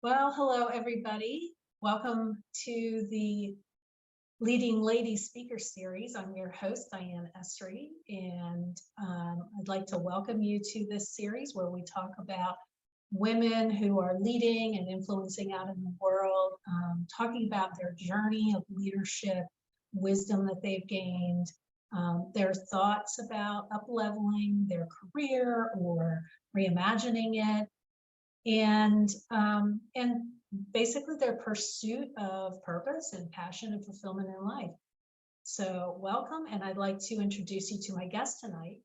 Well, hello, everybody. Welcome to the Leading Ladies Speaker Series. I'm your host, Diane Esri, and I'd like to welcome you to this series where we talk about women who are leading and influencing out in the world, talking about their journey of leadership, wisdom that they've gained, their thoughts about up-leveling their career or reimagining it, and basically their pursuit of purpose and passion and fulfillment in life. So welcome, and I'd like to introduce you to my guest tonight,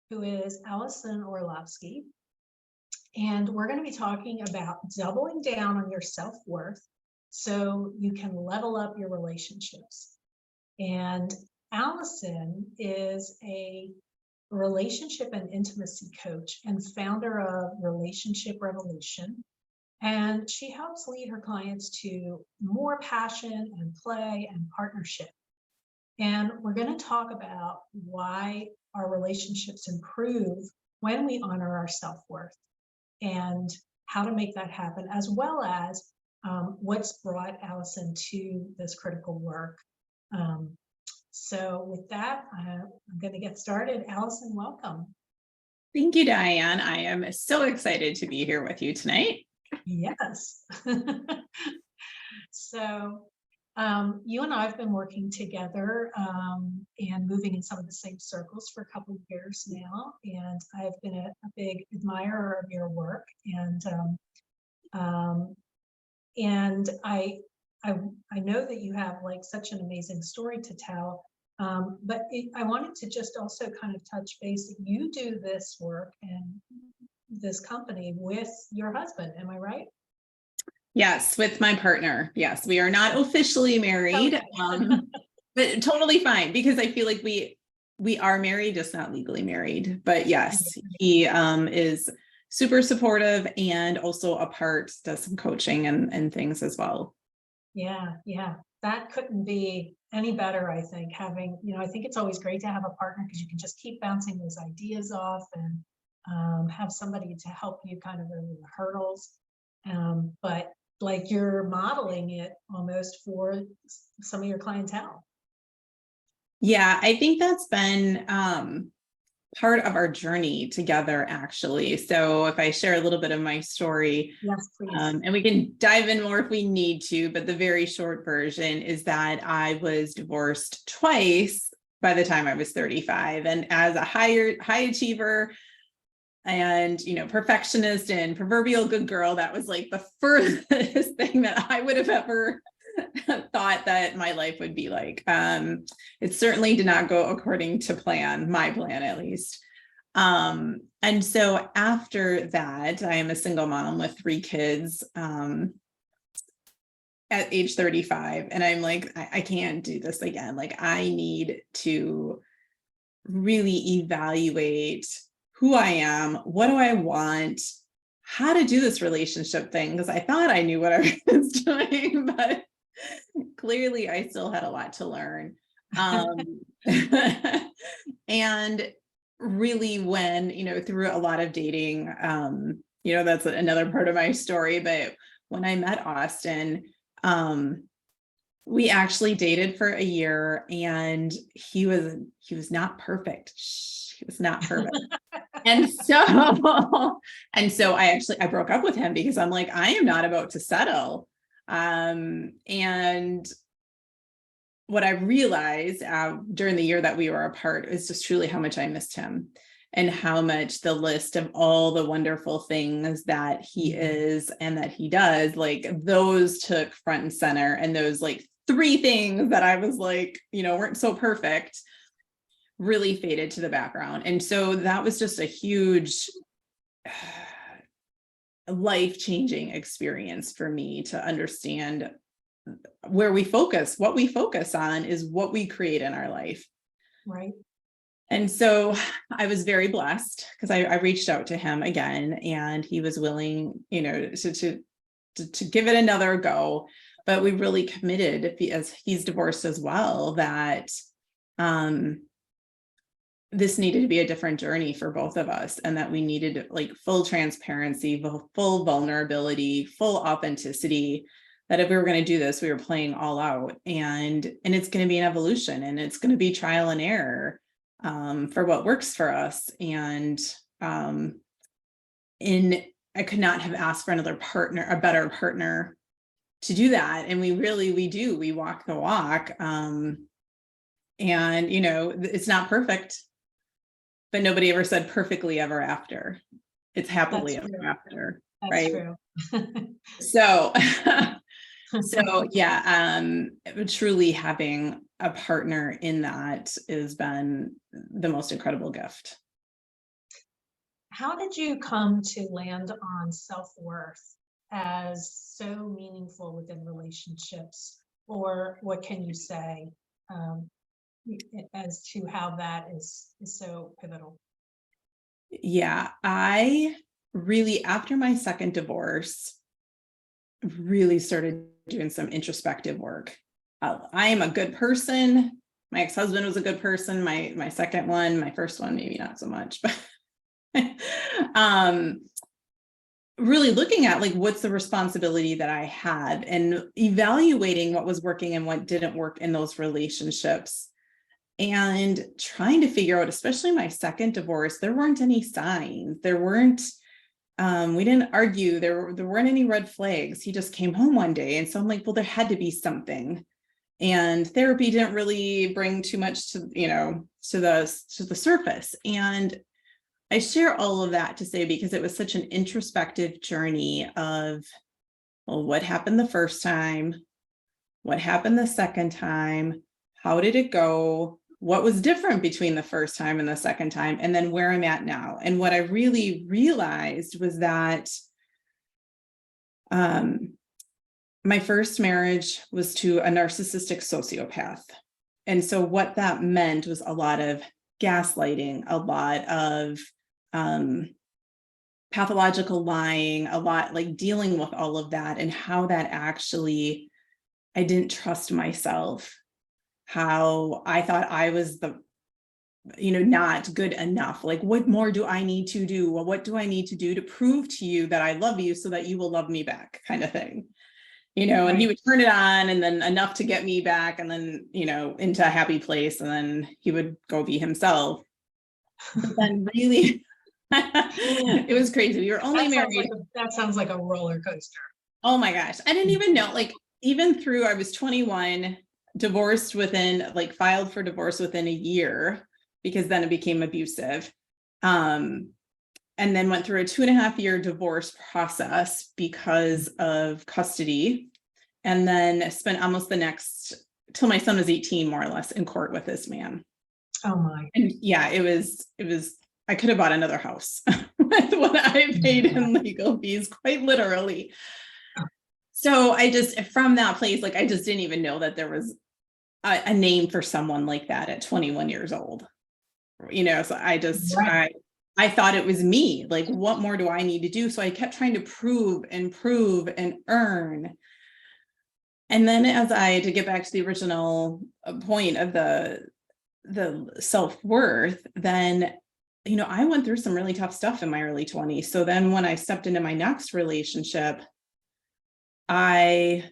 who is Allison Orlovsky. And we're going to be talking about doubling down on your self-worth so you can level up your relationships. And Allison is a relationship and intimacy coach and founder of Relationship Revolution. And she helps lead her clients to more passion and play and partnership. And we're going to talk about why our relationships improve when we honor our self-worth and how to make that happen, as well as what's brought Allison to this critical work. So with that, I'm going to get started. Allison, welcome. Thank you, Diane. I am so excited to be here with you tonight. Yes. So you and I have been working together and moving in some of the same circles for a couple of years now. And I've been a big admirer of your work. And I know that you have like such an amazing story to tell. But I wanted to just also kind of touch base. You do this work and this company with your husband, am I right? Yes, with my partner. Yes, we are not officially married, okay. But totally fine because I feel like we are married, just not legally married. But yes, he is super supportive and also does some coaching and things as well. Yeah, that couldn't be any better. I think I think it's always great to have a partner because you can just keep bouncing those ideas off and have somebody to help you kind of over the hurdles. But like you're modeling it almost for some of your clientele. Yeah, I think that's been part of our journey together, actually. So if I share a little bit of my story, yes, please. And we can dive in more if we need to, but the very short version is that I was divorced twice by the time I was 35. And as a high achiever and, perfectionist and proverbial good girl, that was like the furthest thing that I would have ever thought that my life would be like. It certainly did not go according to plan, my plan at least. And so after that, I am a single mom with 3 kids at age 35. And I'm like, I can't do this again. Like, I need to really evaluate who I am, what do I want, how to do this relationship thing, because I thought I knew what I was doing, but clearly I still had a lot to learn. And really when, through a lot of dating, that's another part of my story, but when I met Austin, we actually dated for a year and he was not perfect. He was not perfect. And so I broke up with him because I'm like, I am not about to settle. And what I realized during the year that we were apart is just truly how much I missed him and how much the list of all the wonderful things that he is and that he does, like those took front and center. And those like 3 things that I was like, weren't so perfect really faded to the background. And so that was just a huge life-changing experience for me to understand where we focus. What we focus on is what we create in our life. Right. And so I was very blessed because I reached out to him again and he was willing, to give it another go. But we really committed, as he's divorced as well, that this needed to be a different journey for both of us, and that we needed like full transparency, full vulnerability, full authenticity, that if we were going to do this, we were playing all out, and it's going to be an evolution, and it's going to be trial and error for what works for us. And I could not have asked for another partner, a better partner to do that. And we walk the walk. And, it's not perfect, but nobody ever said perfectly ever after. It's happily ever after. That's right? True. So, yeah, truly having a partner in that has been the most incredible gift. How did you come to land on self-worth as so meaningful within relationships? Or what can you say as to how that is so pivotal? Yeah, I really, after my second divorce, really started doing some introspective work. I am a good person. My ex-husband was a good person. My second one, my first one, maybe not so much, but really looking at like, what's the responsibility that I had, and evaluating what was working and what didn't work in those relationships, and trying to figure out, especially my second divorce, there weren't any signs. There weren't, we didn't argue. There weren't any red flags. He just came home one day. And so I'm like, well, there had to be something. And therapy didn't really bring too much to, to the surface. And I share all of that to say, because it was such an introspective journey of, well, what happened the first time? What happened the second time? How did it go? What was different between the first time and the second time? And then where I'm at now. And what I really realized was that my first marriage was to a narcissistic sociopath. And so what that meant was a lot of gaslighting, a lot of pathological lying, a lot like dealing with all of that, and how that actually, I didn't trust myself, how I thought I was not good enough. Like, what more do I need to do? Well, what do I need to do to prove to you that I love you so that you will love me back, kind of thing. And he would turn it on, and then enough to get me back, and then, into a happy place, and then he would go be himself. But then really, it was crazy. We were only married. That sounds like a roller coaster. Oh my gosh. I didn't even know, like, even through, I was 21, divorced filed for divorce within a year, because then it became abusive. And then went through a 2.5-year divorce process because of custody. And then spent almost the next, till my son was 18, more or less, in court with this man. Oh my. And yeah, it was, I could have bought another house with what I paid in legal fees, quite literally. So I just, from that place, I just didn't even know that there was a name for someone like that at 21 years old. So I just, I thought it was me. Like, what more do I need to do? So I kept trying to prove and earn. And then to get back to the original point of the self-worth, then, I went through some really tough stuff in my early 20s. So then when I stepped into my next relationship, I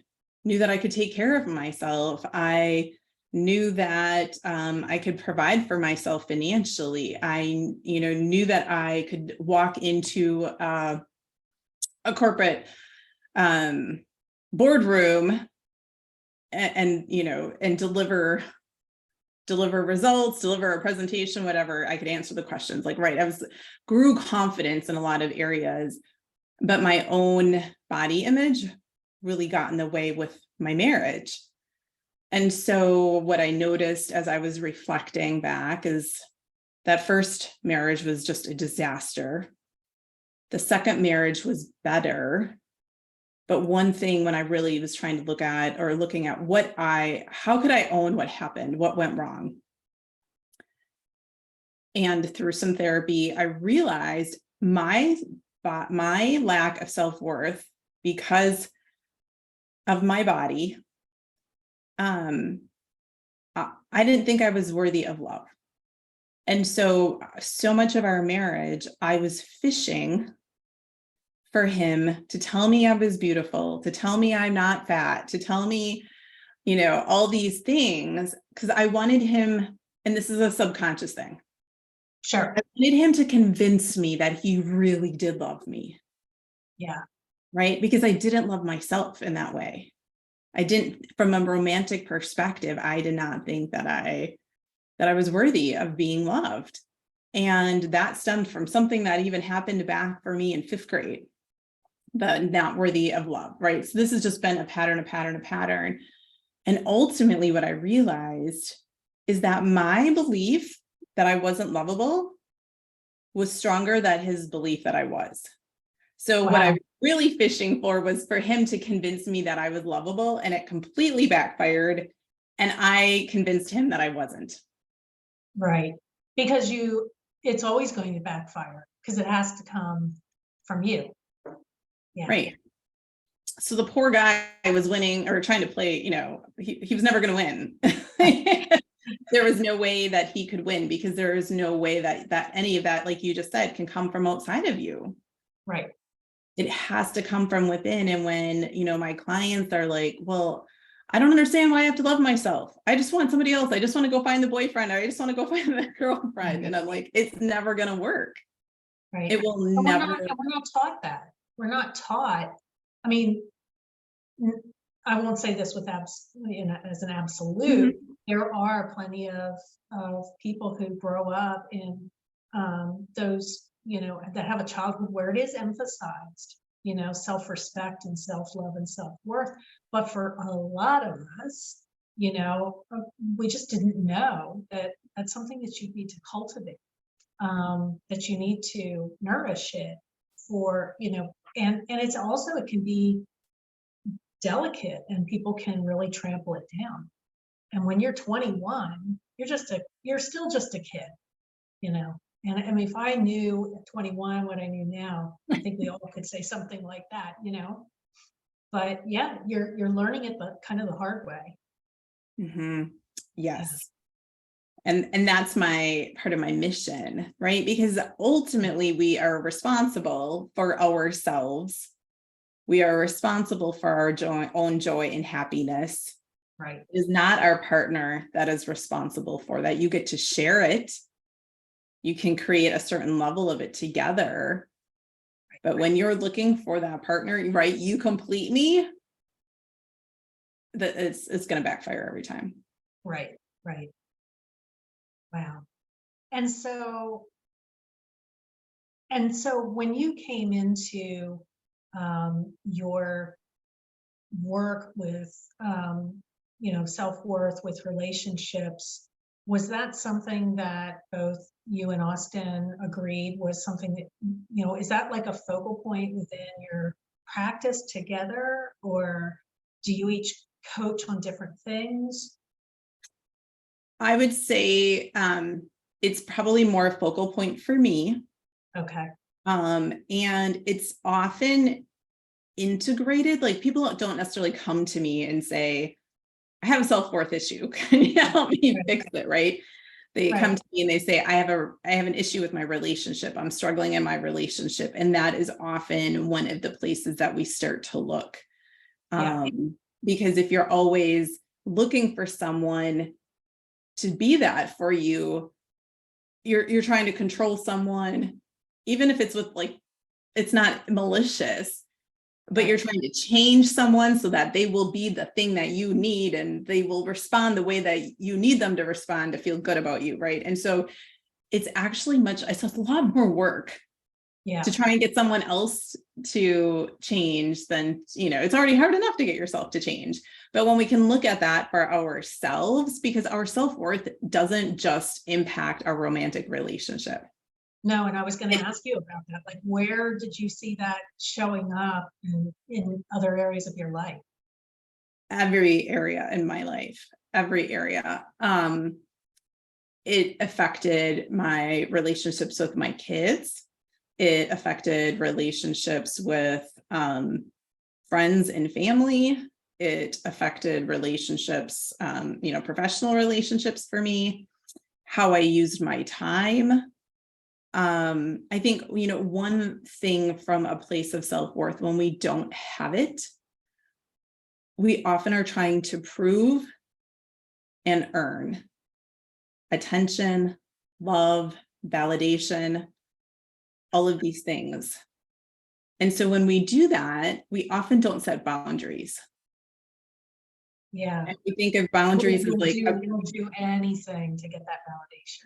knew that I could take care of myself. I knew that I could provide for myself financially. I, knew that I could walk into a corporate boardroom and deliver results, deliver a presentation, whatever. I could answer the questions. I grew confidence in a lot of areas, but my own body image really got in the way with my marriage. And so what I noticed as I was reflecting back is that first marriage was just a disaster. The second marriage was better. But one thing, when I really was trying to looking at how could I own what happened, what went wrong? And through some therapy, I realized my lack of self-worth because of my body. I didn't think I was worthy of love. And so much of our marriage, I was fishing for him to tell me I was beautiful, to tell me I'm not fat, to tell me, all these things, because I wanted him, and this is a subconscious thing. Sure. I wanted him to convince me that he really did love me. Yeah. Right? Because I didn't love myself in that way. I didn't, from a romantic perspective, I did not think that I was worthy of being loved. And that stemmed from something that even happened back for me in 5th grade, the not worthy of love, right? So this has just been a pattern. And ultimately what I realized is that my belief that I wasn't lovable was stronger than his belief that I was. So what I was really fishing for was for him to convince me that I was lovable, and it completely backfired. And I convinced him that I wasn't. Right. Because it's always going to backfire because it has to come from you. Yeah. Right. So the poor guy was winning or trying to play, he was never going to win. There was no way that he could win, because there is no way that any of that, like you just said, can come from outside of you. Right. It has to come from within. And when, my clients are like, well, I don't understand why I have to love myself. I just want somebody else. I just want to go find the boyfriend. I just want to go find the girlfriend. And I'm like, it's never going to work. Right. It will But never. we're not taught that. We're not taught. I mean, I won't say this with as an absolute. Mhm. There are plenty of people who grow up in those, that have a childhood where it is emphasized, self-respect and self-love and self-worth. But for a lot of us, we just didn't know that that's something that you need to cultivate, that you need to nourish it for, and it's also, it can be delicate and people can really trample it down. And when you're 21, you're still just a kid, And I mean, if I knew at 21 what I knew now, I think we all could say something like that, But yeah, you're learning it, but kind of the hard way. Mm-hmm. Yes. And that's my part of my mission, right? Because ultimately we are responsible for ourselves. We are responsible for our own joy and happiness. Right. It is not our partner that is responsible for that. You get to share it. You can create a certain level of it together. But when you're looking for that partner, right, you complete me, that it's going to backfire every time. Right. Right. Wow. And so when you came into your work with, self-worth, with relationships, was that something that both you and Austin agreed was something that, is that like a focal point within your practice together, or do you each coach on different things? I would say it's probably more a focal point for me. Okay. And it's often integrated. Like, people don't necessarily come to me and say, I have a self-worth issue. Can you help me fix it? Right. They come to me and they say, I have an issue with my relationship. I'm struggling in my relationship. And that is often one of the places that we start to look. Because if you're always looking for someone to be that for you, you're trying to control someone, even if it's with, like, it's not malicious, but you're trying to change someone so that they will be the thing that you need, and they will respond the way that you need them to respond to feel good about you. Right. And so it's actually it's a lot more work to try and get someone else to change than, it's already hard enough to get yourself to change. But when we can look at that for ourselves, because our self-worth doesn't just impact our romantic relationship. No, and I was going to ask you about that. Like, where did you see that showing up in other areas of your life? Every area in my life, every area. It affected my relationships with my kids. It affected relationships with friends and family. It affected relationships, professional relationships for me. how I used my time. I think, one thing from a place of self-worth, when we don't have it, we often are trying to prove and earn attention, love, validation, all of these things. And so when we do that, we often don't set boundaries. Yeah. And we think of boundaries as like, We'll do anything to get that validation.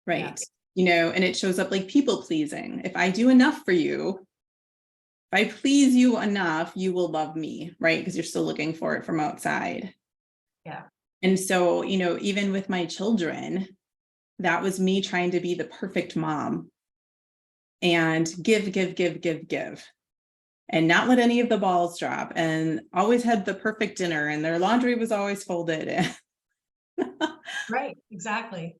right. And it shows up like people pleasing. If I do enough for you, if I please you enough, you will love me, right? Because you're still looking for it from outside. Yeah. And so, even with my children, that was me trying to be the perfect mom and give, and not let any of the balls drop, and always had the perfect dinner, and their laundry was always folded. Right. Exactly.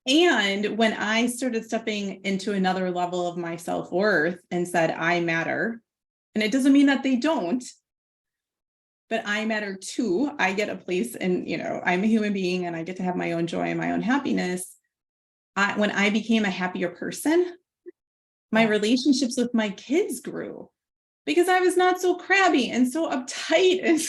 And when I started stepping into another level of my self-worth and said, I matter, and it doesn't mean that they don't, but I matter too. I get a place, and I'm a human being and I get to have my own joy and my own happiness. When I became a happier person, my relationships with my kids grew because I was not so crabby and so uptight. And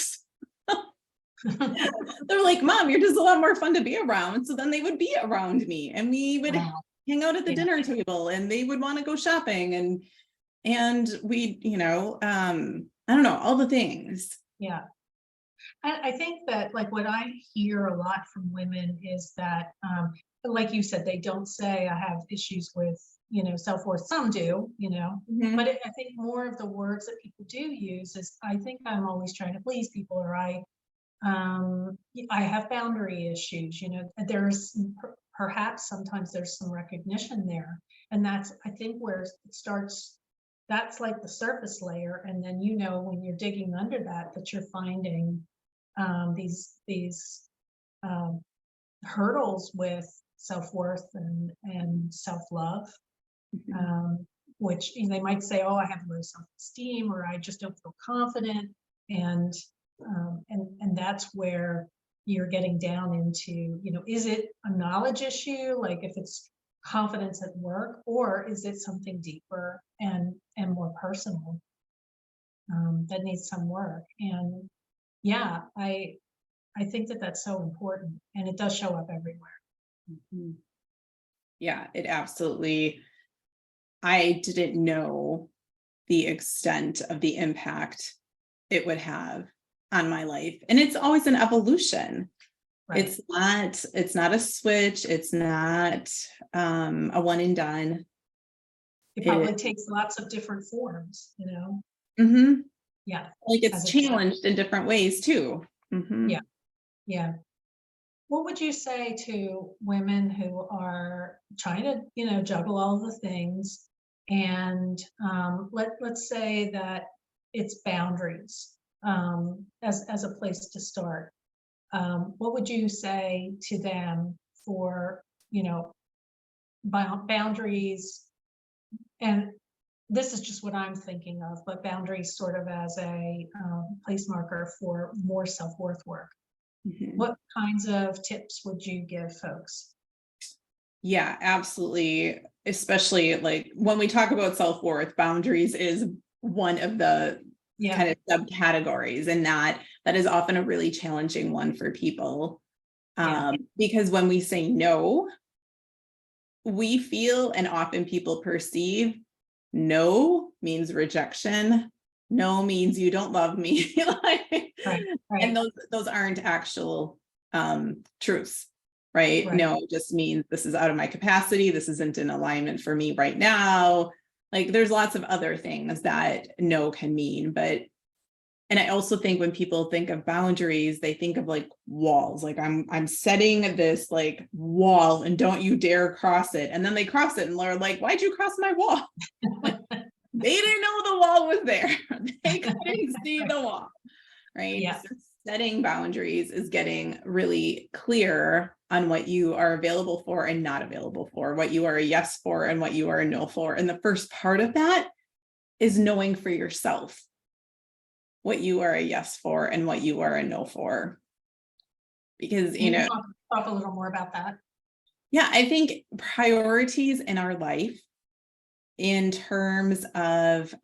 they're like, Mom, you're just a lot more fun to be around. So then they would be around me, and we would hang out at the dinner table, and they would want to go shopping, and we, I don't know, all the things. Yeah. I think that, like, what I hear a lot from women is that, like you said, they don't say I have issues with, self-worth. Some do, but I think more of the words that people do use is, I think I'm always trying to please people, or I have boundary issues, there's perhaps sometimes there's some recognition there. And that's, I think, where it starts. That's like the surface layer. And then, when you're digging under that, you're finding these hurdles with self-worth and self-love, which they might say, oh, I have low self-esteem, or I just don't feel confident. And that's where you're getting down into, is it a knowledge issue? Like, if it's confidence at work, or is it something deeper and more personal that needs some work? And yeah, I think that that's so important, and it does show up everywhere. Yeah, it absolutely. I didn't know the extent of the impact it would have on my life. And it's always an evolution. Right. It's not a switch. It's not a one and done. It probably takes lots of different forms, Mm-hmm. Yeah. Like, it's challenged in different ways too. Mm-hmm. Yeah. Yeah. What would you say to women who are trying to, juggle all the things, and let's say that it's boundaries as a place to start? What would you say to them for, boundaries? And this is just what I'm thinking of, but boundaries sort of as a place marker for more self-worth work. What kinds of tips would you give folks? Yeah, absolutely. Especially like when we talk about self-worth, boundaries is one of the kind of subcategories, and that is often a really challenging one for people. Because when we say no, we feel, and often people perceive, no means rejection. No means you don't love me. Right. And those aren't actual truths, right? No, it just means this is out of my capacity. This isn't in alignment for me right now. Like, there's lots of other things that no can mean. And I also think when people think of boundaries, they think of like walls. Like, I'm setting this like wall, and don't you dare cross it. And then they cross it, and they're like, why'd you cross my wall? They didn't know the wall was there. They couldn't see the wall, right? Yeah. So setting boundaries is getting really clear on what you are available for and not available for, what you are a yes for and what you are a no for. And the first part of that is knowing for yourself what you are a yes for and what you are a no for. Because, talk a little more about that. Yeah, I think priorities in our life in terms of,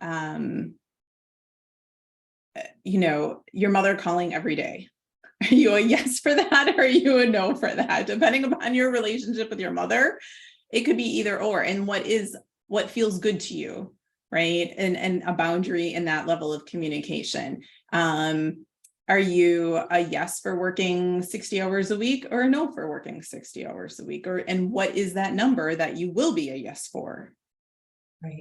your mother calling every day. Are you a yes for that or are you a no for that? Depending upon your relationship with your mother, it could be either or. And what feels good to you, right? And a boundary in that level of communication. Are you a yes for working 60 hours a week or a no for working 60 hours a week? And what is that number that you will be a yes for?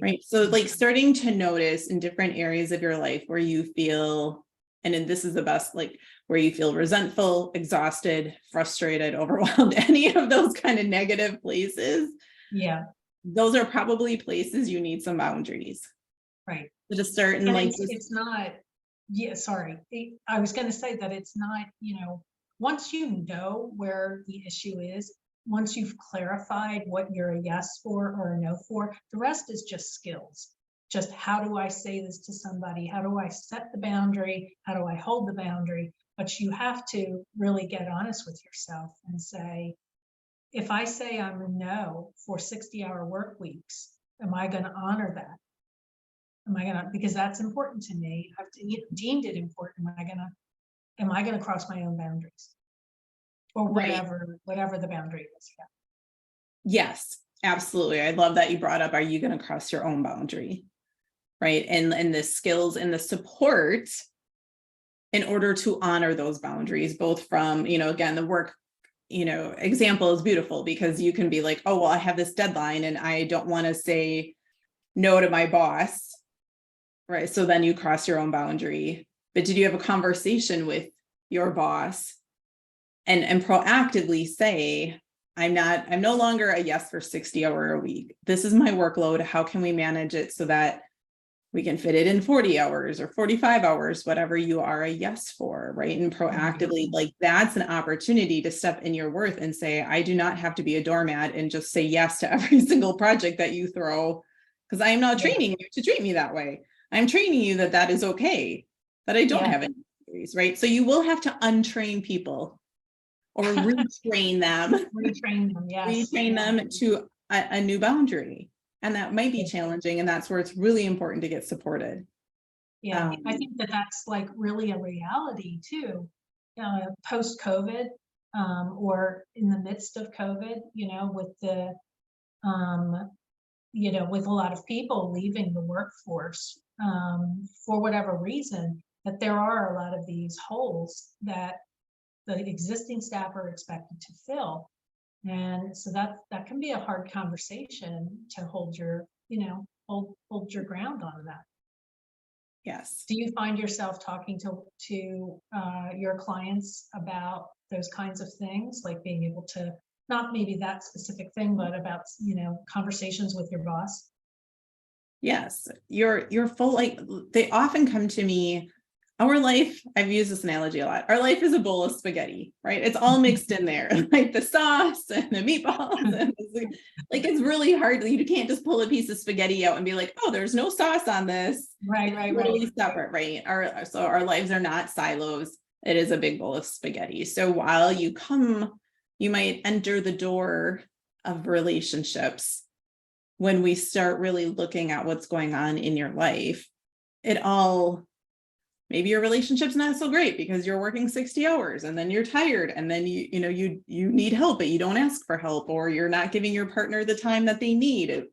Right. So like starting to notice in different areas of your life where you feel, and then this is the best, like where you feel resentful, exhausted, frustrated, overwhelmed, any of those kind of negative places. Yeah. Those are probably places you need some boundaries. Right. To start and And like it's not, yeah, sorry. I was going to say that it's not, once you know where the issue is, once you've clarified what you're a yes for or a no for, the rest is just skills. Just how do I say this to somebody? How do I set the boundary? How do I hold the boundary? But you have to really get honest with yourself and say, if I say I'm a no for 60-hour work weeks, am I going to honor that? Because that's important to me. I've deemed it important. Am I gonna cross my own boundaries? Or right. whatever the boundary is. Yeah. Yes, absolutely. I love that you brought up, are you going to cross your own boundary? Right. And the skills and the support in order to honor those boundaries, both from, again, the work, example is beautiful because you can be like, oh, well, I have this deadline and I don't want to say no to my boss. Right. So then you cross your own boundary. But did you have a conversation with your boss and proactively say, I'm no longer a yes for 60-hour a week. This is my workload. How can we manage it so that we can fit it in 40 hours or 45 hours, whatever you are a yes for, right? And proactively, like that's an opportunity to step in your worth and say, I do not have to be a doormat and just say yes to every single project that you throw, because I am not training you to treat me that way. I'm training you that is okay, that I don't have any boundaries, right? So you will have to untrain people or retrain them, Yes. retrain them to a new boundary. And that might be challenging. And that's where it's really important to get supported. Yeah, I think that's like really a reality too, post-COVID, or in the midst of COVID, with a lot of people leaving the workforce, for whatever reason, that there are a lot of these holes that the existing staff are expected to fill. And so that can be a hard conversation to hold hold your ground on that. Yes. Do you find yourself talking to your clients about those kinds of things, like being able to, not maybe that specific thing, but about, conversations with your boss? Yes. You're full, like they often come to me. Our life, I've used this analogy a lot. Our life is a bowl of spaghetti, right? It's all mixed in there, like the sauce and the meatballs. And like it's really hard. You can't just pull a piece of spaghetti out and be like, oh, there's no sauce on this. Right. Totally separate, right? Our lives are not silos. It is a big bowl of spaghetti. So while you might enter the door of relationships. When we start really looking at what's going on in your life, maybe your relationship's not so great because you're working 60 hours and then you're tired and then you need help, but you don't ask for help, or you're not giving your partner the time that they need.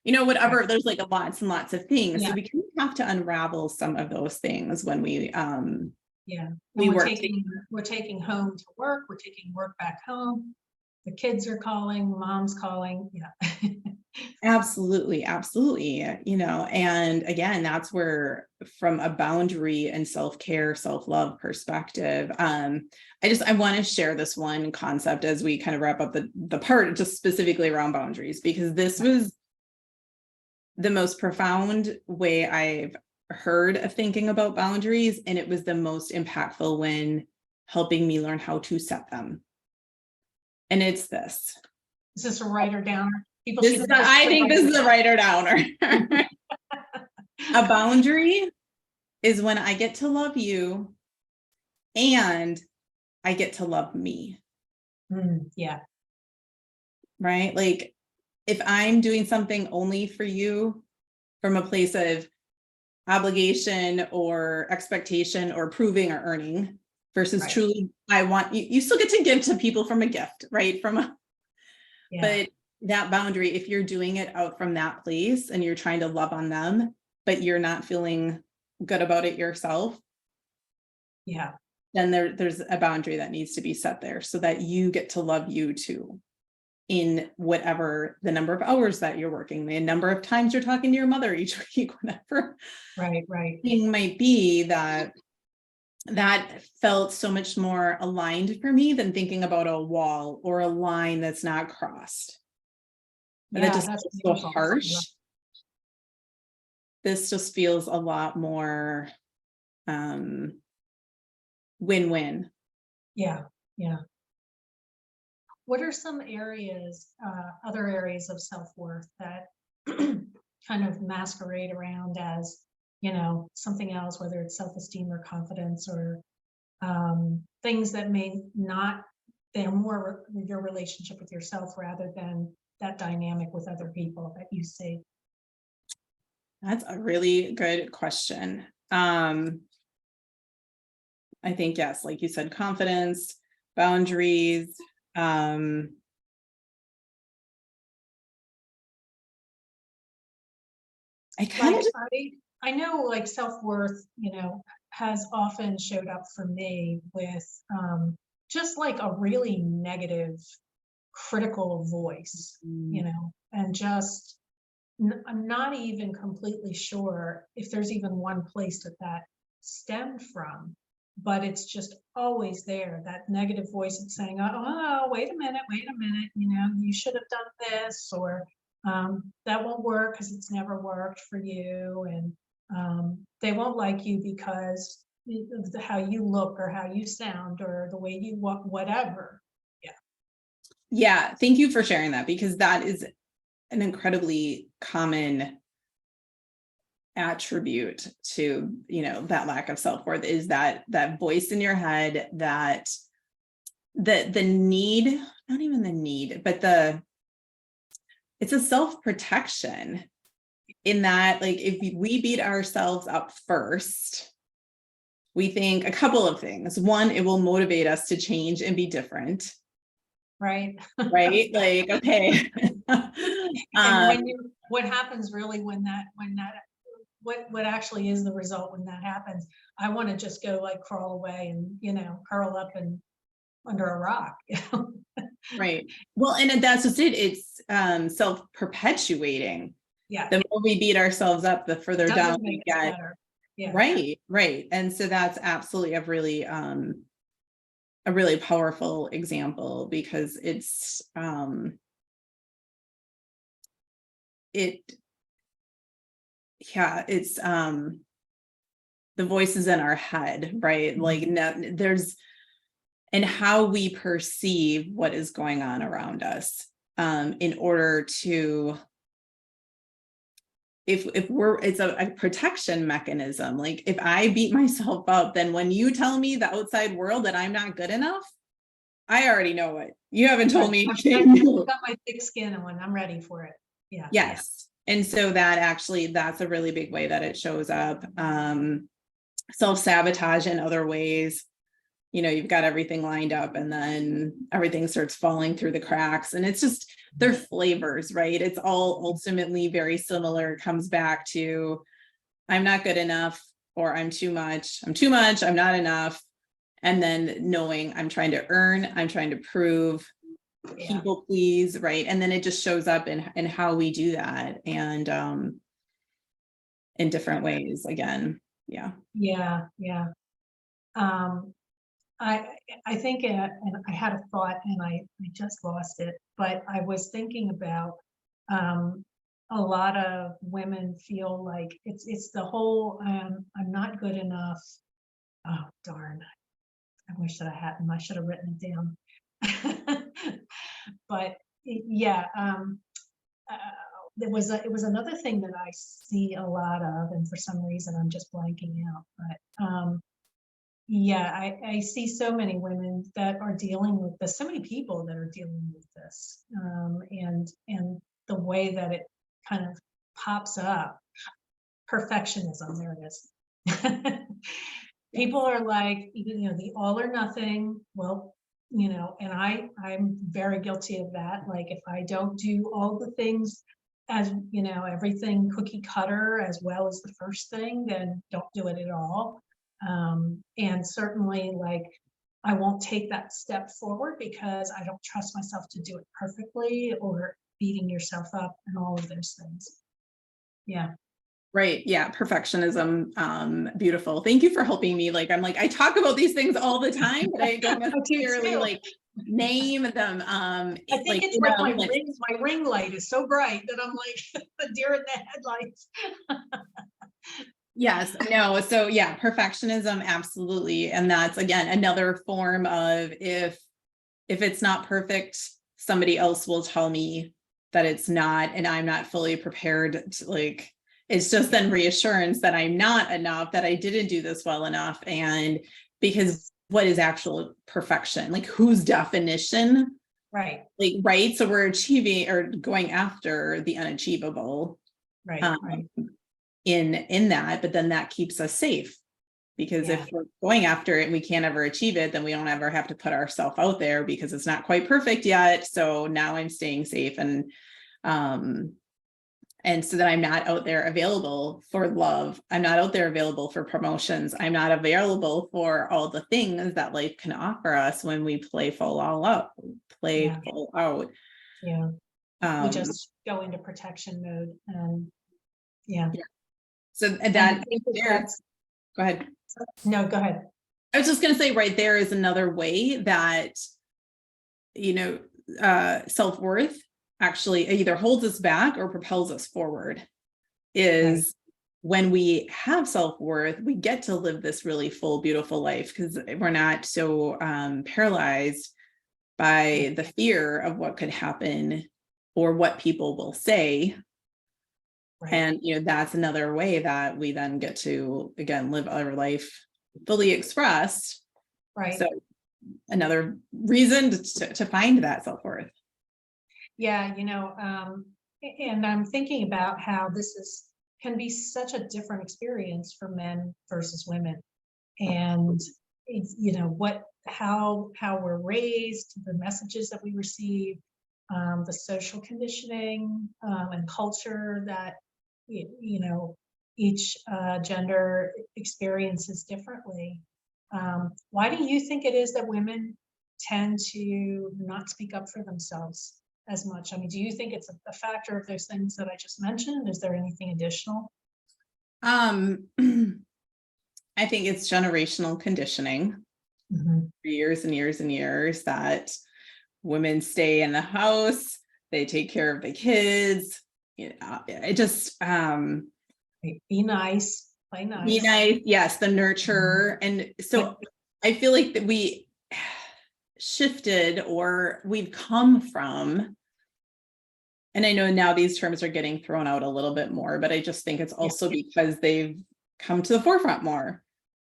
Whatever, there's like lots and lots of things. So we can have to unravel some of those things when we we're taking home to work, we're taking work back home. The kids are calling, mom's calling. Yeah. Absolutely. And again, that's where from a boundary and self-care, self-love perspective, I want to share this one concept as we kind of wrap up the part just specifically around boundaries, because this was the most profound way I've heard of thinking about boundaries. And it was the most impactful when helping me learn how to set them. And it's this. Is this a writer downer? I think this is a writer downer. A boundary is when I get to love you and I get to love me. Yeah. right? Like if I'm doing something only for you from a place of obligation or expectation or proving or earning versus Right. truly, I want you, you still get to give to people from a gift, right? Yeah. But that boundary, if you're doing it out from that place and you're trying to love on them, but you're not feeling good about it yourself, Yeah. then there's a boundary that needs to be set there so that you get to love you too, in whatever the number of hours that you're working, the number of times you're talking to your mother each week, whatever Right. Right. thing might be, that felt so much more aligned for me than thinking about a wall or a line that's not crossed. And that Yeah. just That's feels so beautiful. harsh. This just feels a lot more win-win. Yeah. Yeah. What are some areas, other areas of self-worth that kind of masquerade around as, something else, whether it's self-esteem or confidence or things that may not, they're more your relationship with yourself rather than that dynamic with other people that you see? That's a really good question. I think, yes, like you said, confidence, boundaries. I kind Like of, I know like self-worth, has often showed up for me with just like a really negative critical voice, and just I'm not even completely sure if there's even one place that stemmed from, but it's just always there. That negative voice that's saying, "Oh, wait a minute, you should have done this," or "That won't work because it's never worked for you," and they won't like you because of how you look or how you sound or the way you walk, whatever. Yeah, yeah, thank you for sharing that, because that is an incredibly common attribute to, that lack of self-worth, is that voice in your head, that the need, not even the need, but it's a self-protection, in that, like, if we beat ourselves up first, we think a couple of things. One, it will motivate us to change and be different, right. right? Like, okay. And um, what happens really when that what actually is the result when that happens? I want to just go like crawl away and curl up and under a rock. right. Well, and that's just it. It's self-perpetuating. Yeah, The more we beat ourselves up, the it further down doesn't we make us get. better. Yeah, Right, right. And so that's absolutely a really powerful example, because it yeah, it's the voices in our head, right? Like, no, and how we perceive what is going on around us, in order to, if we're, it's a protection mechanism. Like, if I beat myself up, then when you tell me the outside world that I'm not good enough, I already know it. You haven't told me anything I've new. got my thick skin on. I'm ready for it. Yeah, yeah, Yes. And so that's a really big way that it shows up. Self-sabotage in other ways. You've got everything lined up and then everything starts falling through the cracks, and it's just, they're flavors, right? It's all ultimately very similar. It comes back to, I'm not good enough, or I'm too much, I'm not enough. And then knowing I'm trying to earn, I'm trying to prove, yeah, people please, right? And then it just shows up in how we do that, and in different ways again. Yeah. yeah, yeah. Um, I I think, and I had a thought and I just lost it, but I was thinking about a lot of women feel like it's the whole I'm not good enough. Oh darn! I wish that I should have written it down. But yeah, uh, it was another thing that I see a lot of, and for some reason I'm just blanking out. But Yeah, I see so many women that are dealing with this, so many people that are dealing with this, and the way that it kind of pops up. Perfectionism, there it is. People are like, the all or nothing. Well, and I'm very guilty of that. Like, if I don't do all the things as, everything cookie cutter as well as the first thing, then don't do it at all. And certainly, like, I won't take that step forward because I don't trust myself to do it perfectly, or beating yourself up and all of those things. Yeah. Right. Yeah. Perfectionism. Beautiful. Thank you for helping me. Like, I'm like, I talk about these things all the time, but I don't I do necessarily too. like name them. I think Like, it's like my ring light is so bright that I'm like the deer in the headlights. yes, no. So yeah, perfectionism, absolutely. And that's again another form of if it's not perfect, somebody else will tell me that it's not, and I'm not fully prepared to, like, it's just then reassurance that I'm not enough, that I didn't do this well enough. And because what is actual perfection? Like, whose definition? Right, Like, right. So we're achieving or going after the unachievable right, right. in that, but then that keeps us safe. Because Yeah, if we're going after it and we can't ever achieve it, then we don't ever have to put ourselves out there because it's not quite perfect yet. So now I'm staying safe, and so that I'm not out there available for love. I'm not out there available for promotions. I'm not available for all the things that life can offer us when we play full all out, play yeah, full out. yeah. We Um, just go into protection mode, and yeah. yeah. So And I that think that there, that's, go ahead. no, go ahead. I was just going to say, right there is another way that, self-worth actually either holds us back or propels us forward, Right, is when we have self-worth, we get to live this really full, beautiful life because we're not so paralyzed by the fear of what could happen or what people will say. right, And, that's another way that we then get to, again, live our life fully expressed. right. So another reason to find that self-worth. Yeah, and I'm thinking about how can be such a different experience for men versus women. And it's, how we're raised, the messages that we receive, the social conditioning, and culture that each gender experiences differently. Why do you think it is that women tend to not speak up for themselves as much? I mean, do you think it's a factor of those things that I just mentioned? Is there anything additional? Um, I think it's generational conditioning Mhm. for years and years and years that women stay in the house, they take care of the kids. It just Be nice, play be nice. nice. Yes, the nurture. And so I feel like that we shifted, or we've come from, and I know now these terms are getting thrown out a little bit more, but I just think it's Yeah, also because they've come to the forefront more.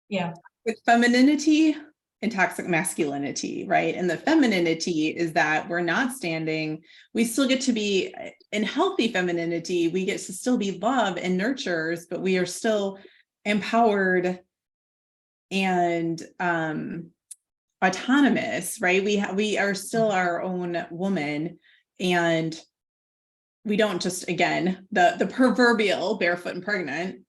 yeah, With femininity and toxic masculinity, right? And the femininity is that we're not standing, we still get to be in healthy femininity, we get to still be love and nurtures, but we are still empowered and autonomous, right? We are still our own woman, and we don't just, again, the proverbial barefoot and pregnant.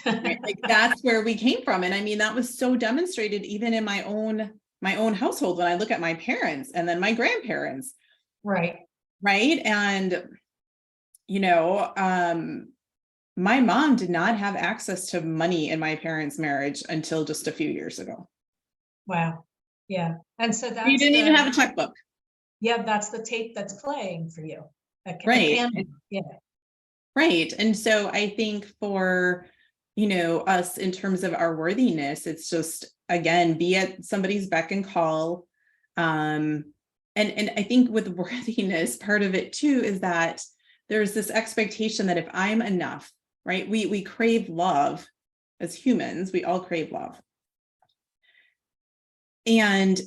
Right? Like, that's where we came from. And I mean, that was so demonstrated even in my own household when I look at my parents and then my grandparents. right. Right. And, my mom did not have access to money in my parents' marriage until just a few years ago. Wow. Yeah. And so You didn't even have a checkbook. that's the tape that's playing for you. The Right. camera. Yeah. Right. And so I think for, us in terms of our worthiness, it's just, again, be at somebody's beck and call. And I think with worthiness, part of it too, is that there's this expectation that if I'm enough, right, we crave love as humans, we all crave love. And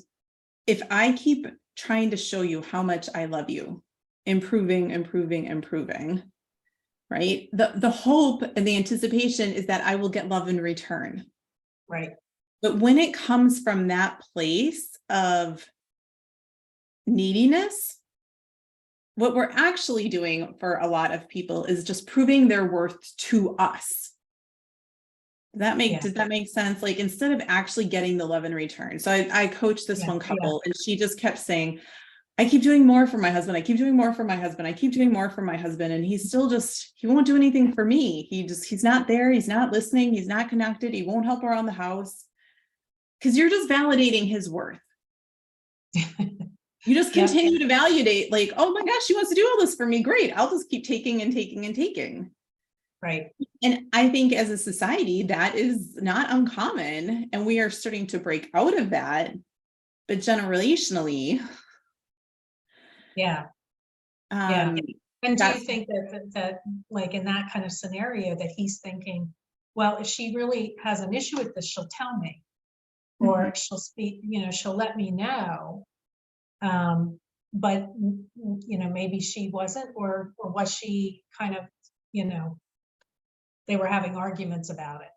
if I keep trying to show you how much I love you, improving, right? The hope and the anticipation is that I will get love in return. Right. But when it comes from that place of neediness, what we're actually doing for a lot of people is just proving their worth to us. Does that make sense? Like, instead of actually getting the love in return. So I coached this one couple, and she just kept saying, I keep doing more for my husband. I keep doing more for my husband. I keep doing more for my husband. And he's still he won't do anything for me. He's not there. He's not listening. He's not connected. He won't help around the house. Because you're just validating his worth. You just continue to validate, like, oh my gosh, she wants to do all this for me. Great. I'll just keep taking and taking and taking. Right. And I think as a society, that is not uncommon. And we are starting to break out of that. But generationally, And do you think that like in that kind of scenario that he's thinking, well, if she really has an issue with this, she'll tell me, or she'll speak, she'll let me know. But maybe she wasn't, or was she kind of, they were having arguments about it?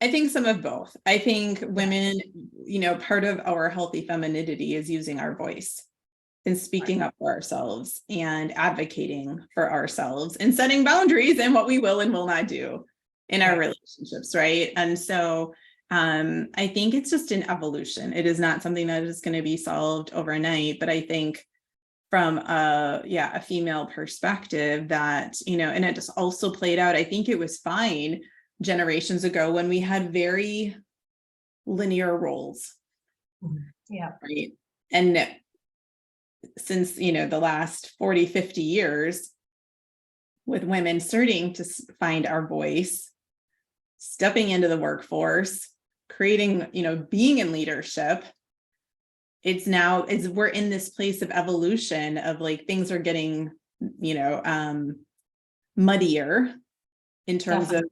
I think some of both. I think women, part of our healthy femininity is using our voice and speaking up for ourselves and advocating for ourselves and setting boundaries and what we will and will not do in our relationships, right? And so I think it's just an evolution. It is not something that is going to be solved overnight, but I think from a female perspective that, and it just also played out, I think it was fine generations ago when we had very linear roles. Yeah. Right. And since, the last 40, 50 years, with women starting to find our voice, stepping into the workforce, creating, being in leadership, we're in this place of evolution of like things are getting, muddier in terms of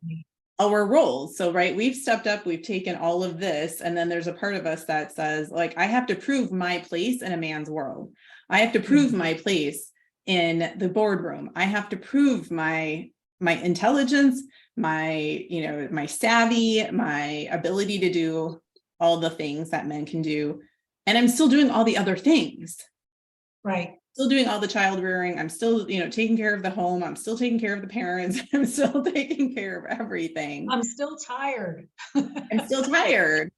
our roles. So, right, we've stepped up, we've taken all of this, and then there's a part of us that says, like, I have to prove my place in a man's world. I have to prove my place in the boardroom. I have to prove my intelligence, my savvy, my ability to do all the things that men can do. And I'm still doing all the other things. Right. Still doing all the child rearing. I'm still, taking care of the home. I'm still taking care of the parents. I'm still taking care of everything. I'm still tired. I'm still tired.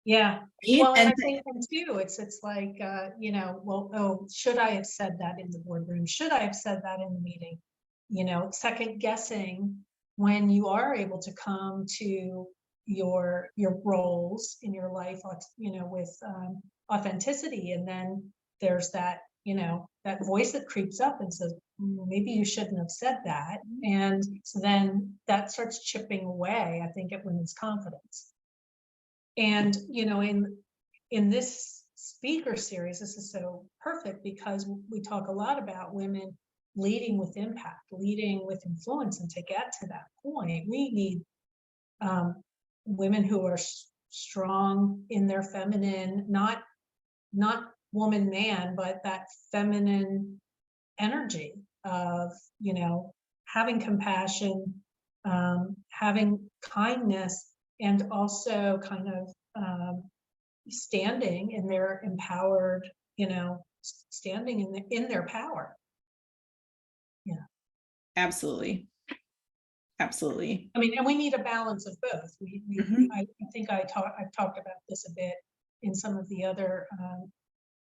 Yeah. Right? Well, and I think too, it's like, should I have said that in the boardroom? Should I have said that in the meeting? Second guessing when you are able to come to your roles in your life, with authenticity. And then there's that, that voice that creeps up and says, maybe you shouldn't have said that. And so then that starts chipping away, I think, at women's confidence. And, in this speaker series, this is so perfect because we talk a lot about women leading with impact, leading with influence. And to get to that point, we need women who are strong in their feminine, not woman, man, but that feminine energy of, having compassion, having kindness, and also kind of standing in their empowered, standing in their power. Yeah. Absolutely. Absolutely. I mean, and we need a balance of both. I think I've talked about this a bit in some of the other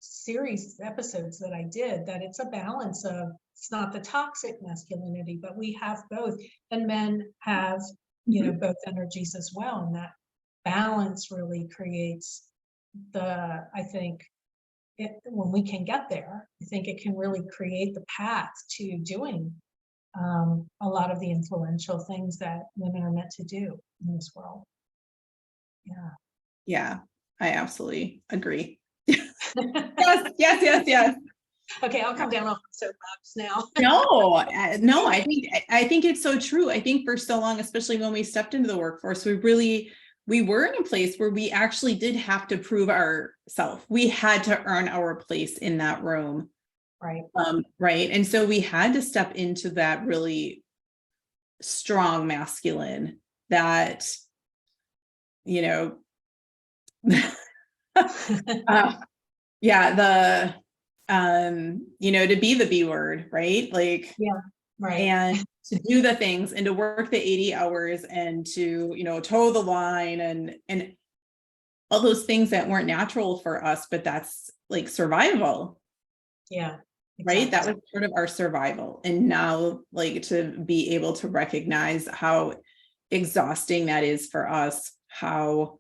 series episodes that I did, that it's a balance of, it's not the toxic masculinity, but we have both, and men have, both energies as well. And that balance really creates I think when we can get there, I think it can really create the path to doing a lot of the influential things that women are meant to do in this world. Yeah. Yeah, I absolutely agree. Yes. Okay, I'll come down off the soapbox now. No, I think it's so true. I think for so long, especially when we stepped into the workforce, we really we were in a place where we actually did have to prove ourselves. We had to earn our place in that room. Right. Right. And so we had to step into that really strong masculine that, you know, yeah, to be the B word, right? Like, Yeah. Right. and to do the things and to work the 80 hours and to, toe the line and all those things that weren't natural for us, but that's like survival. Yeah. Right. That Exactly. was part of our survival. And now, like, to be able to recognize how exhausting that is for us, how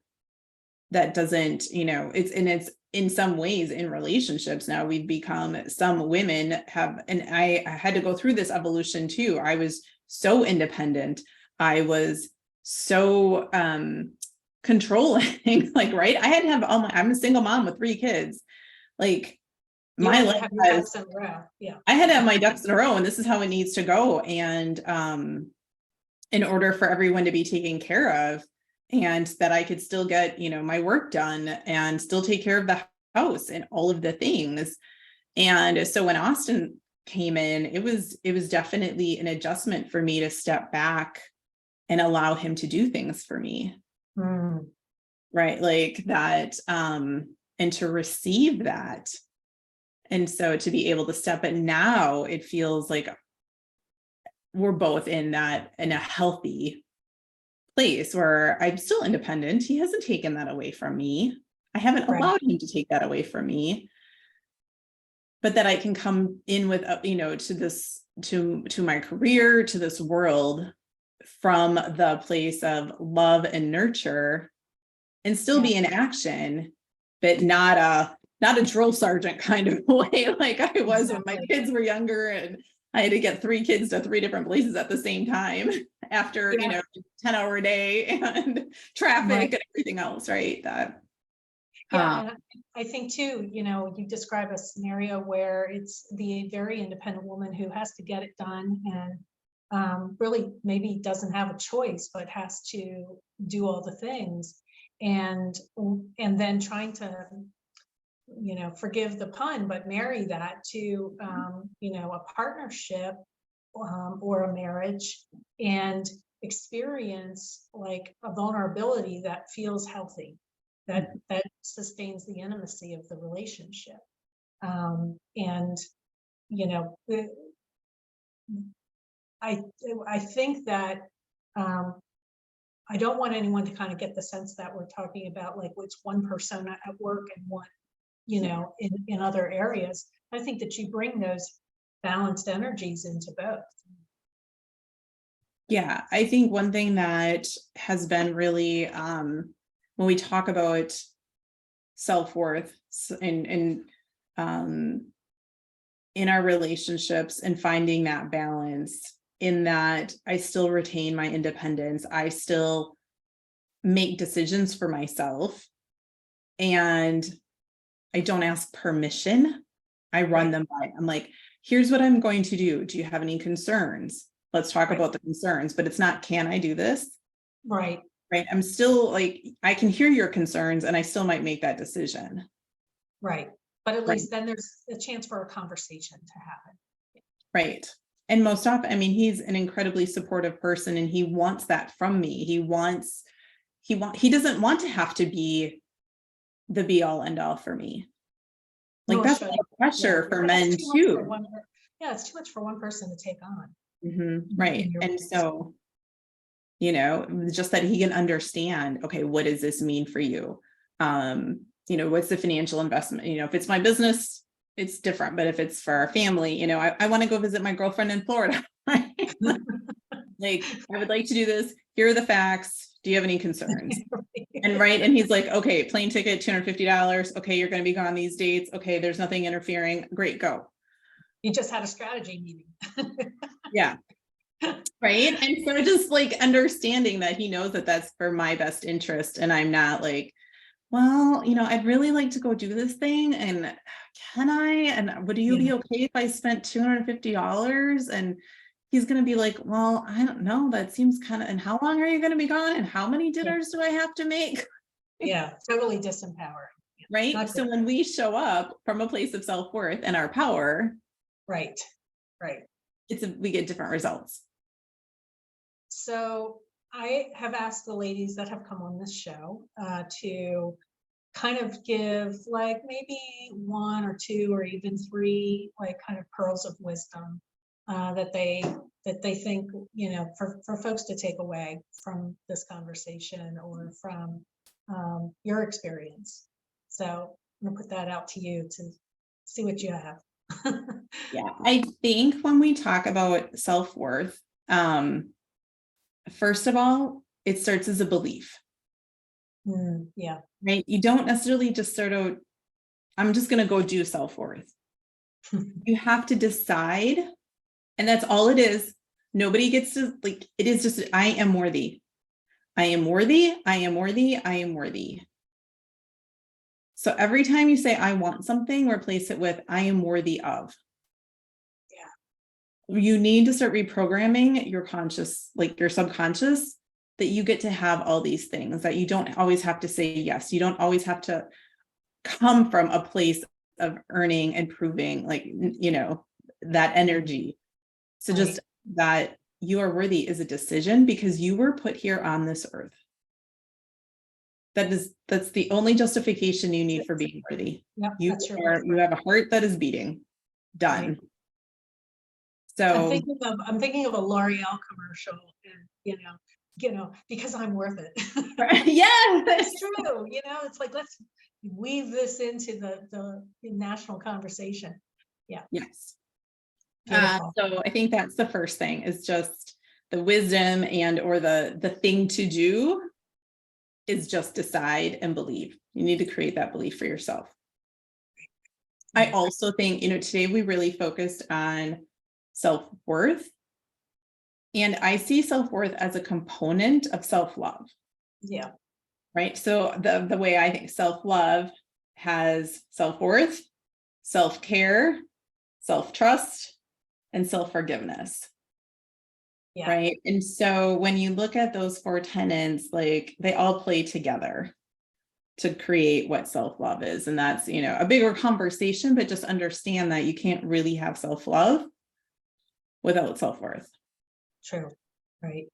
that doesn't, it's in some ways in relationships now we've become, some women have, and I had to go through this evolution too. I was so independent. I was so controlling, like, right. I had to have I'm a single mom with 3 kids. Like, You my had to life have your ducks in a row. Yeah. I had to have my ducks in a row, and this is how it needs to go. And in order for everyone to be taken care of, and that I could still get, my work done and still take care of the house and all of the things. And so when Austin came in, it was definitely an adjustment for me to step back and allow him to do things for me. Mm. Right. Like that, and to receive that. And so to be able to step in now, it feels like we're both in a healthy place where I'm still independent. He hasn't taken that away from me. I haven't Right. allowed him to take that away from me. But that I can come in with, to this, to my career, to this world from the place of love and nurture and still be in action, but not a drill sergeant kind of way like I was when my kids were younger and I had to get 3 kids to 3 different places at the same time after, 10-hour day and traffic and everything else, right? That. And I think too, you describe a scenario where it's the very independent woman who has to get it done and really maybe doesn't have a choice, but has to do all the things. And then trying to, forgive the pun, but marry that to, a partnership or a marriage and experience like a vulnerability that feels healthy, that sustains the intimacy of the relationship. And, I think that I don't want anyone to kind of get the sense that we're talking about like it's one persona at work and one, in other areas. I think that you bring those balanced energies into both. Yeah, I think one thing that has been really, when we talk about self-worth and in our relationships and finding that balance, in that I still retain my independence, I still make decisions for myself, and I don't ask permission. I run them by. I'm like, here's what I'm going to do. Do you have any concerns? Let's talk about the concerns, but it's not, can I do this? Right. Right. I'm still like, I can hear your concerns and I still might make that decision. Right. But at least then there's a chance for a conversation to happen. Right. And most often, I mean, he's an incredibly supportive person and he wants that from me. He doesn't want to have to be the be all end all for me. Like that's a lot of pressure for men too. It's too much for one person to take on. Right. And so, just that he can understand, okay, what does this mean for you? What's the financial investment? If it's my business, it's different. But if it's for our family, I want to go visit my girlfriend in Florida. Right? Like, I would like to do this. Here are the facts. Do you have any concerns? And he's like, okay, plane ticket, $250. Okay, you're going to be gone these dates. Okay, there's nothing interfering. Great, go. You just had a strategy meeting. Yeah. Right. And so just like understanding that he knows that that's for my best interest. And I'm not like, well, I'd really like to go do this thing. And can I? And would you be okay if I spent $250? And he's going to be like, well, I don't know. That seems kind of, and how long are you going to be gone? And how many dinners do I have to make? Yeah, totally disempowering. Yeah, Right. not So good. when we show up from a place of self-worth and our power, Right, right. we get different results. So I have asked the ladies that have come on this show to kind of give like maybe one or two or even three like kind of pearls of wisdom that they think, you know, for folks to take away from this conversation or from your experience. So I'm gonna put that out to you to see what you have. Yeah. I think when we talk about self-worth, first of all, it starts as a belief, Yeah. right? You don't necessarily just start out, I'm just going to go do self-worth. You have to decide, and that's all it is. Nobody gets to, like, it is just, I am worthy. I am worthy. I am worthy. I am worthy. So every time you say, I want something, replace it with, I am worthy of. Yeah. You need to start reprogramming your conscious, like your subconscious, that you get to have all these things, that you don't always have to say yes. You don't always have to come from a place of earning and proving, like, you know, that energy. So Right. just that you are worthy is a decision because you were put here on this earth. That's the only justification you need for being worthy. Yep, You have a heart that is beating. Done. Right. So I'm thinking of a L'Oreal commercial, and you know, because I'm worth it. yeah, It's true. You know, it's like, let's weave this into the national conversation. Yeah. Yes. Beautiful. So I think that's the first thing, is just the wisdom and or the thing to do is just decide and believe. You need to create that belief for yourself. I also think, you know, today we really focused on self-worth. And I see self-worth as a component of self-love. Yeah. Right. So the way I think self-love has self-worth, self-care, self-trust, and self-forgiveness. Yeah. Right. And so when you look at those four tenets, like they all play together to create what self-love is. And that's, you know, a bigger conversation, but just understand that you can't really have self-love without self-worth. True. Right.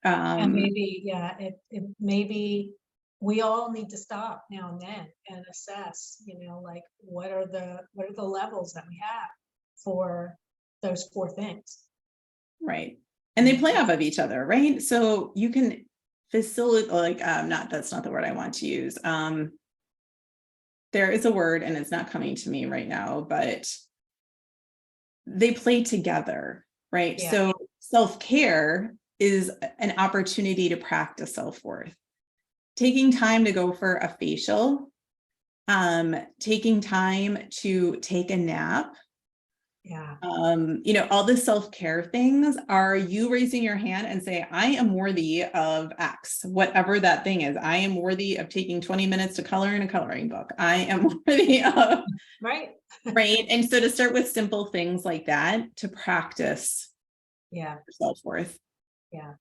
And maybe, it maybe we all need to stop now and then and assess, you know, like what are the levels that we have for those four things. Right. And they play off of each other, right? So you can facilitate, like, that's not the word I want to use. There is a word and it's not coming to me right now, but they play together, right? Yeah. So self-care is an opportunity to practice self-worth. Taking time to go for a facial, taking time to take a nap. Yeah. You know, all the self-care things are you raising your hand and say, I am worthy of X, whatever that thing is. I am worthy of taking 20 minutes to color in a coloring book. I am worthy of, Right. right. And so to start with simple things like that, to practice self-worth. Yeah.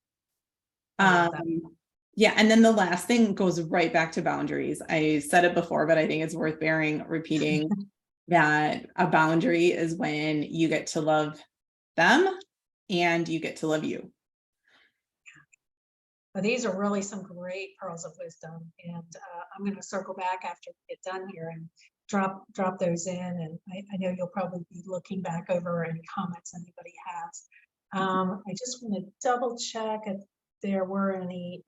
Yeah. And then the last thing goes right back to boundaries. I said it before, but I think it's worth repeating. That a boundary is when you get to love them and you get to love you. Well, these are really some great pearls of wisdom, and I'm going to circle back after we get done here and drop those in. And I know you'll probably be looking back over any comments anybody has. I just want to double check if there were any.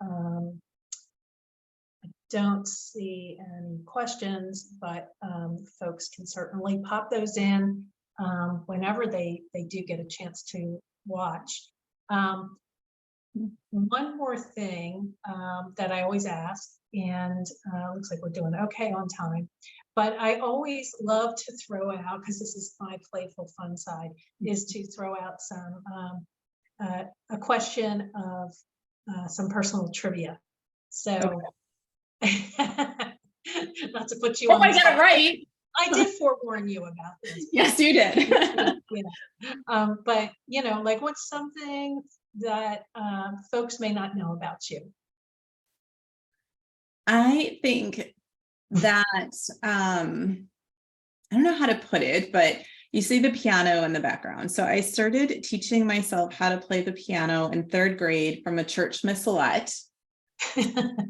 Don't see any questions, but folks can certainly pop those in whenever they do get a chance to watch. One more thing that I always ask, and looks like we're doing okay on time, but I always love to throw out, because this is my playful fun side, is to throw out some a question of some personal trivia. So. Okay. Not to put you on I the got spot. it right. I did forewarn you about this. Yes, you did. Yeah. But like what's something that folks may not know about you? I think that I don't know how to put it, but you see the piano in the background. So I started teaching myself how to play the piano in 3rd grade from a church missalette.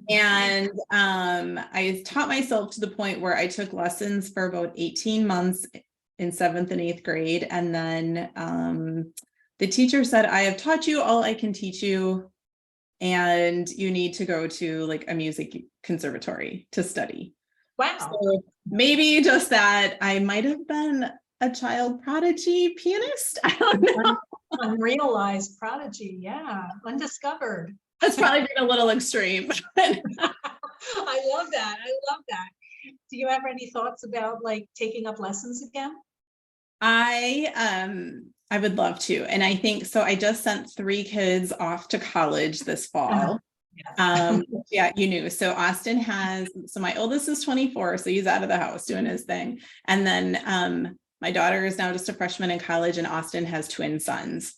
And I taught myself to the point where I took lessons for about 18 months in 7th and 8th grade. And then the teacher said, I have taught you all I can teach you, and you need to go to like a music conservatory to study. Wow. So maybe just that I might have been a child prodigy pianist. I don't know. Unrealized prodigy. Yeah. Undiscovered. That's probably been a little extreme. I love that. I love that. Do you have any thoughts about like taking up lessons again? I would love to. And I think so. I just sent 3 kids off to college this fall. Yeah. Yeah, you knew. So Austin so my oldest is 24, so he's out of the house doing his thing. And then my daughter is now just a freshman in college, and Austin has twin sons.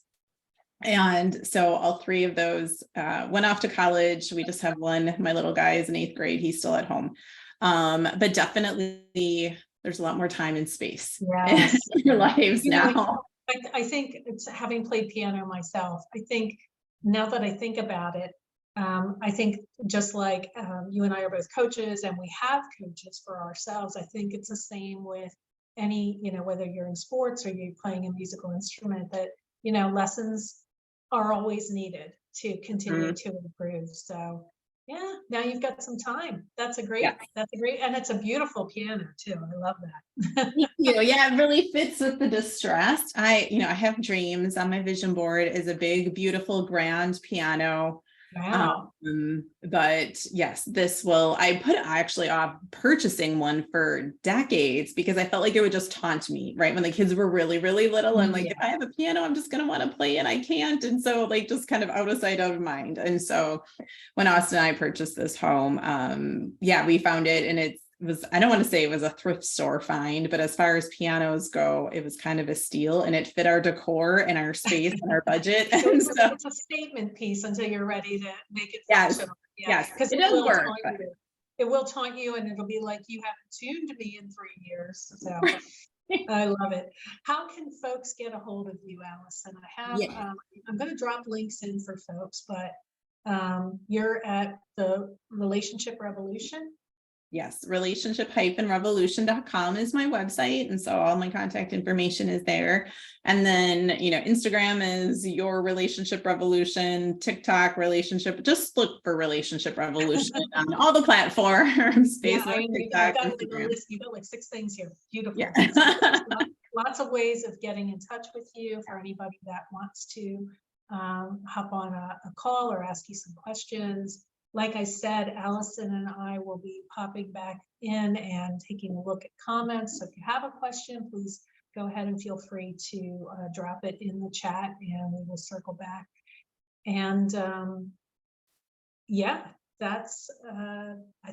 And so all 3 of those went off to college. We just have one. My little guy is in 8th grade. He's still at home. But definitely there's a lot more time and space in your lives now. I think it's having played piano myself. I think now that I think about it, I think just like you and I are both coaches and we have coaches for ourselves, I think it's the same with any, whether you're in sports or you're playing a musical instrument, that, lessons are always needed to continue to improve. So yeah, now you've got some time. That's a great, and it's a beautiful piano too. I love that. Thank you. Yeah, it really fits with the distressed. I have dreams. On my vision board is a big, beautiful, grand piano. Wow. But yes, I put actually off purchasing one for decades because I felt like it would just taunt me, right? When the kids were really, really little, I'm like, if I have a piano, I'm just going to want to play and I can't. And so like just kind of out of sight, out of mind. And so when Austin and I purchased this home, we found it, and I don't want to say it was a thrift store find, but as far as pianos go, it was kind of a steal, and it fit our decor and our space and our budget. So it's a statement piece until you're ready to make it functional. Yes, because it does work. It will taunt you, and it'll be like you haven't tuned me in 3 years. So I love it. How can folks get a hold of you, Allison? I'm going to drop links in for folks, but you're at the Relationship Revolution. Yes, relationship-revolution.com is my website. And so all my contact information is there. And then, Instagram is Your Relationship Revolution, TikTok relationship, just look for Relationship Revolution on all the platforms. Facebook, TikTok, Instagram. You got like 6 things here. Beautiful. Yeah. Lots of ways of getting in touch with you for anybody that wants to hop on a call or ask you some questions. Like I said, Allison and I will be popping back in and taking a look at comments. So if you have a question, please go ahead and feel free to drop it in the chat, and we will circle back. And I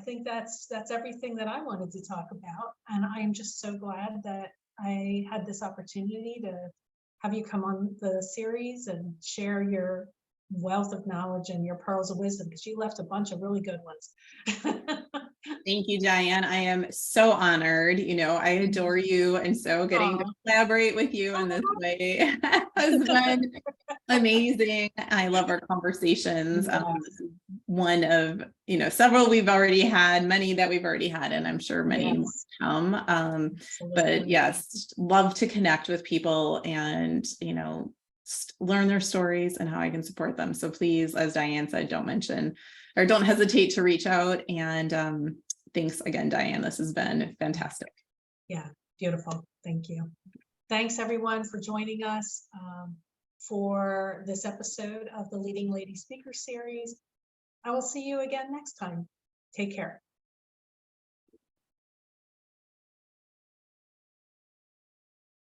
think that's everything that I wanted to talk about. And I am just so glad that I had this opportunity to have you come on the series and share your wealth of knowledge and your pearls of wisdom, because you left a bunch of really good ones. Thank you, Diane. I am so honored. I adore you. And so getting to collaborate with you in this way has been amazing. I love our conversations. One of, several we've already had, many that we've already had, and I'm sure many more to come. But yes, love to connect with people and, learn their stories and how I can support them. So please, as Diane said, don't hesitate to reach out. And thanks again, Diane. This has been fantastic. Yeah, beautiful. Thank you. Thanks everyone for joining us for this episode of the Leading Lady Speaker Series. I will see you again next time. Take care.